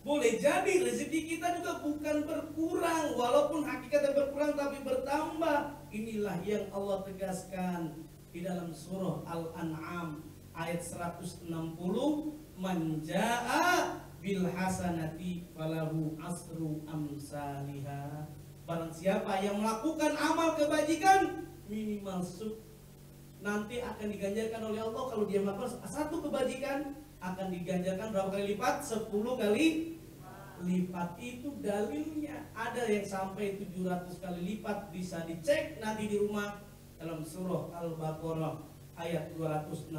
Boleh jadi rezeki kita juga bukan berkurang, walaupun hakikatnya berkurang tapi bertambah. Inilah yang Allah tegaskan di dalam surah Al-An'am ayat 160, man jaa bil hasanati falahu asru amsalihha. Barang siapa yang melakukan amal kebajikan minimal nanti akan diganjarkan oleh Allah. Kalau dia melakukan satu kebajikan akan diganjarkan berapa kali lipat? 10 kali lipat. Itu dalilnya. Ada yang sampai 700 kali lipat, bisa dicek nanti di rumah dalam surah Al-Baqarah ayat 261.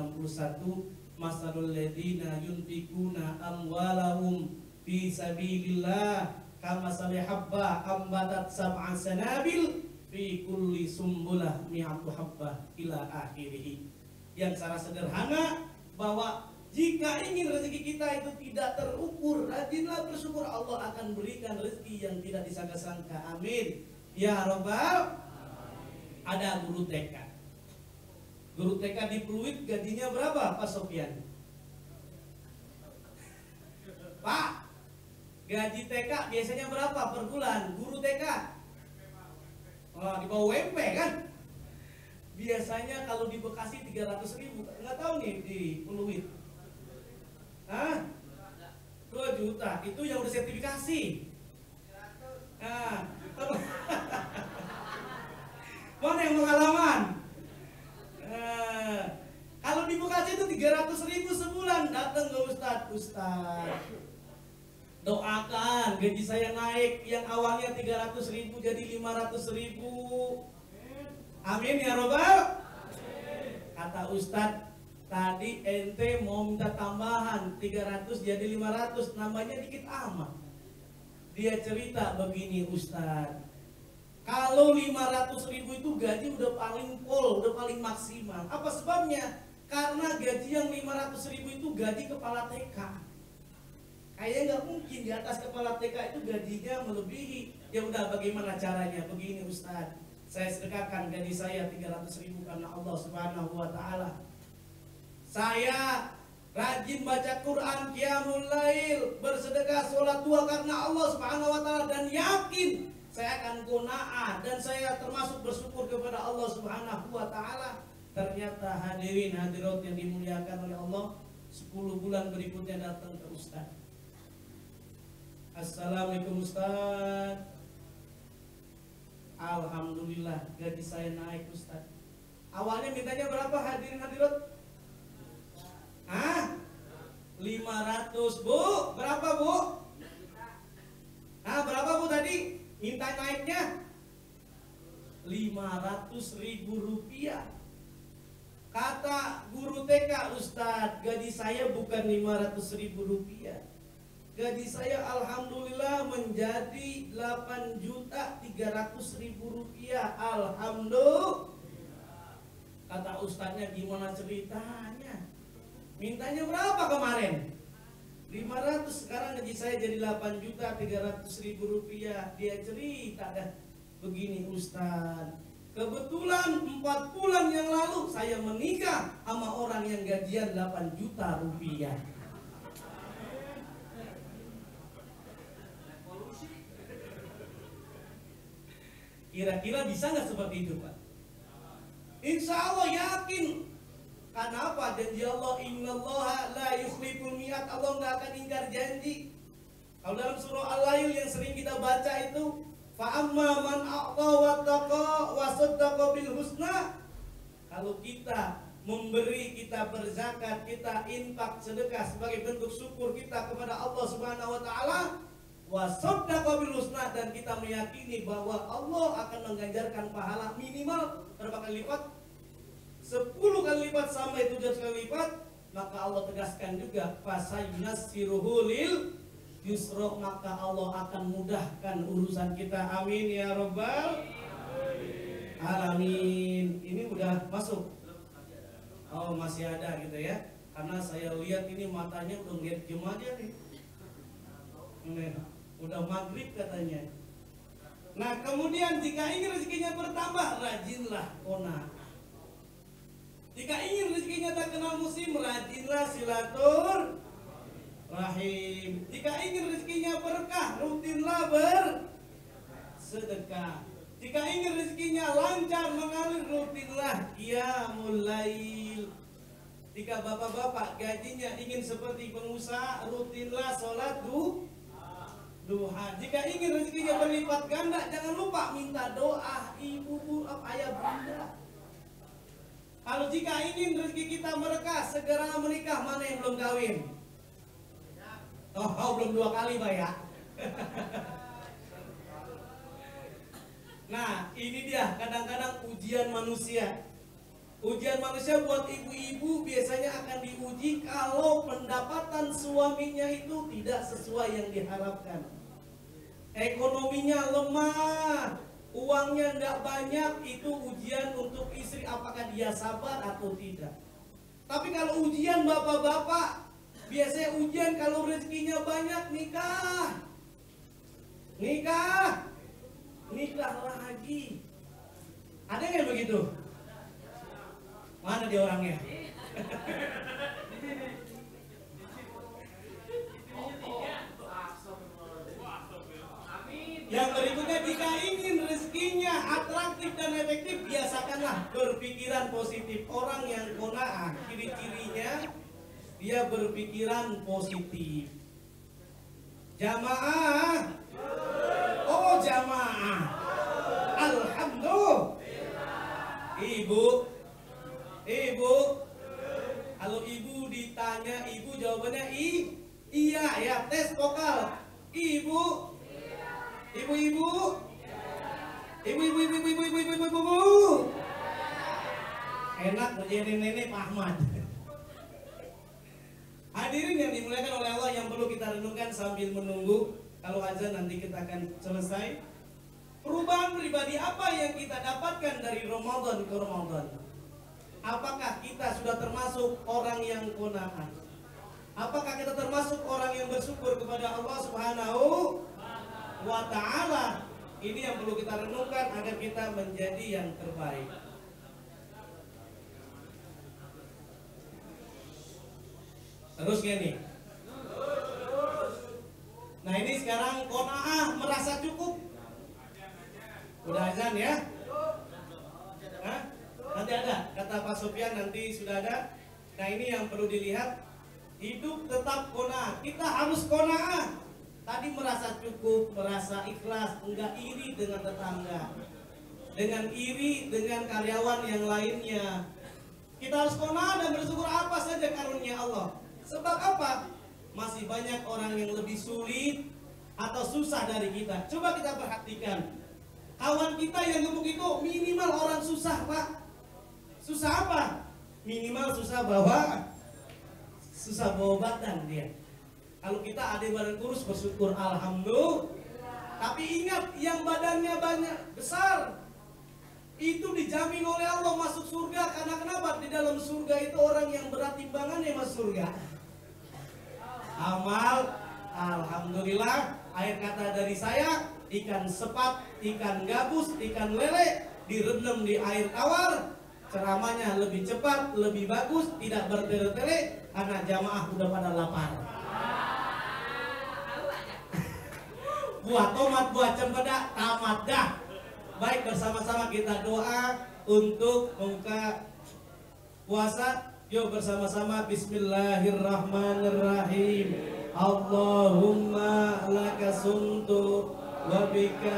Masalul ladzina yunfikuna amwalahum fi sabilillah kamasali habba ambatat sab'a sanabil fi kulli sumbulah mi'atu habbah ila akhirih. Yang secara sederhana bahwa jika ingin rezeki kita itu tidak terukur, rajinlah bersyukur, Allah akan berikan rezeki yang tidak disangka-sangka. Amin ya Rabbal. Ada guru TK. Guru TK di Pluit gajinya berapa Pak Sofyan? Pak, gaji TK biasanya berapa per bulan? Guru TK? Oh, di bawah UMP kan? Biasanya kalau di Bekasi 300.000, nggak tahu nih di Pluit. Hah? 2 juta, itu yang udah sertifikasi. Nah, mana yang pengalaman? Kalau di Bekasi itu 300.000 sebulan. Datang ke Ustadz, doakan gaji saya naik, yang awalnya 300.000 jadi 500.000. Amin ya Robbal. Kata Ustadz, tadi ente mau minta tambahan 300 jadi 500, nambahnya dikit amat. Dia cerita begini, Ustadz, kalau 500.000 itu gaji udah paling full, udah paling maksimal. Apa sebabnya? Karena gaji yang 500.000 itu gaji kepala TK. Kayaknya nggak mungkin di atas kepala TK itu gajinya melebihi. Ya udah, bagaimana caranya? Begini Ustadz, saya sedekahkan gaji saya 300.000 karena Allah Subhanahu wa Ta'ala. Saya rajin baca Quran, qiyamul lail, bersedekah, sholat dua karena Allah Subhanahu wa Ta'ala, dan yakin saya akan qanaah dan saya termasuk bersyukur kepada Allah Subhanahu wa Ta'ala. Ternyata hadirin hadirat yang dimuliakan oleh Allah, 10 bulan berikutnya datang ke Ustaz. Assalamualaikum Ustaz. Alhamdulillah gaji saya naik Ustaz. Awalnya mintanya berapa hadirin hadirat? 500 Bu. Berapa Bu? Berapa Bu tadi? Minta naiknya 500.000 rupiah. Kata guru TK, Ustadz, gaji saya bukan 500.000 rupiah. Gaji saya alhamdulillah menjadi 8.300.000 rupiah. Alhamdulillah. Kata ustadznya, gimana ceritanya? Mintanya berapa kemarin? 500, sekarang gaji saya jadi 8.300.000 rupiah. Dia cerita dah, begini Ustadz, kebetulan 4 bulan yang lalu saya menikah sama orang yang gajian 8 juta rupiah. Kira-kira bisa nggak seperti itu Pak? Insya Allah yakin. Karena apa? Janji Allah, innallaha la yukhliful mi'ad. Allah nggak akan ingkar janji. Kalau dalam surah Al-Lail yang sering kita baca itu, fa amma man a'ta wattaqa wa saddaqa bil husna. Kalau kita memberi, kita berzakat, kita infak, sedekah sebagai bentuk syukur kita kepada Allah Subhanahu wa Ta'ala, wa saddaqa bil husna, dan kita meyakini bahwa Allah akan mengganjarkan pahala minimal berapa kali lipat? 10 kali lipat sampai 700 kali lipat. Maka Allah tegaskan juga, fasayunassiruhu lil yusra, maka Allah akan mudahkan urusan kita. Amin ya Rabbal alamin. Ini udah masuk? Oh masih ada gitu ya. Karena saya lihat ini matanya udah ngeliat jam aja nih. Udah maghrib katanya. Nah kemudian jika ingin rezekinya bertambah, rajinlah qanaah. Jika ingin rezekinya tak kenal musim, rajinlah silatur. Rahim. Jika ingin rezekinya berkah, rutinlah bersedekah. Jika ingin rezekinya lancar mengalir, rutinlah qiyamul lail. Jika bapak-bapak gajinya ingin seperti pengusaha, rutinlah sholat duha. Jika ingin rezekinya berlipat ganda, jangan lupa minta doa ibu, ayah, bunda. Kalau jika ingin rezeki kita berkah, segera menikah. Mana yang belum kawin? Oh, belum 2 kali, Pak ya. Nah, ini dia kadang-kadang ujian manusia. Ujian manusia buat ibu-ibu biasanya akan diuji kalau pendapatan suaminya itu tidak sesuai yang diharapkan. Ekonominya lemah, uangnya tidak banyak, itu ujian untuk istri apakah dia sabar atau tidak. Tapi kalau ujian bapak-bapak, biasanya ujian kalau rezekinya banyak, nikah lagi. Ada nggak begitu? Mana dia orangnya? Yang berikutnya, jika ingin rezekinya atraktif dan efektif, biasakanlah berpikiran positif. Orang yang qanaah, ciri-cirinya dia berpikiran positif. Jamaah. Oh, jamaah. Alhamdulillah. Ibu, kalau ibu ditanya, ibu jawabannya iya ya, tes vokal. Ibu. Enak menjadi nenek Pak Ahmad. Hadirin yang dimuliakan oleh Allah, yang perlu kita renungkan sambil menunggu kalau azan nanti kita akan selesai. Perubahan pribadi apa yang kita dapatkan dari Ramadan ke Ramadan? Apakah kita sudah termasuk orang yang qanaah? Apakah kita termasuk orang yang bersyukur kepada Allah Subhanahu wa ta'ala? Ini yang perlu kita renungkan agar kita menjadi yang terbaik. Terus gini. Nah, ini sekarang qanaah, merasa cukup. Udah azan ya? Hah? Nanti ada, kata Pak Sofyan, nanti sudah ada. Nah, ini yang perlu dilihat. Hidup tetap qanaah. Kita harus qanaah. Tadi merasa cukup, merasa ikhlas, enggak iri dengan tetangga, dengan iri dengan karyawan yang lainnya. Kita harus qanaah dan bersyukur apa saja karunia Allah. Sebab apa? Masih banyak orang yang lebih sulit atau susah dari kita. Coba kita perhatikan. Kawan kita yang gemuk itu minimal orang susah, Pak. Susah apa? Minimal susah bawa badan dia. Kalau kita ada badan kurus, bersyukur alhamdulillah. Tapi ingat, yang badannya banyak besar itu dijamin oleh Allah masuk surga. Karena kenapa? Di dalam surga itu orang yang berat timbangannya masuk surga. Amal, alhamdulillah. Akhir kata dari saya, ikan sepat, ikan gabus, ikan lele direndam di air tawar. Ceramahnya lebih cepat, lebih bagus, tidak bertele-tele karena jamaah udah pada lapar. Buah tomat, buah cempedak, tamat dah. Baik, bersama-sama kita doa untuk membuka puasa. Yuk bersama-sama, bismillahirrahmanirrahim. Allahumma laka sumtu wa bika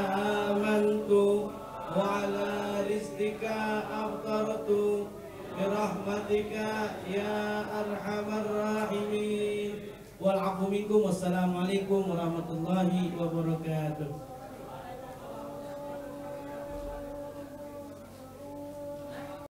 amantu wa ala rizqika aftartu birahmatika ya arhamar rahimin. Wal afu minkum. Wassalamualaikum warahmatullahi wabarakatuh.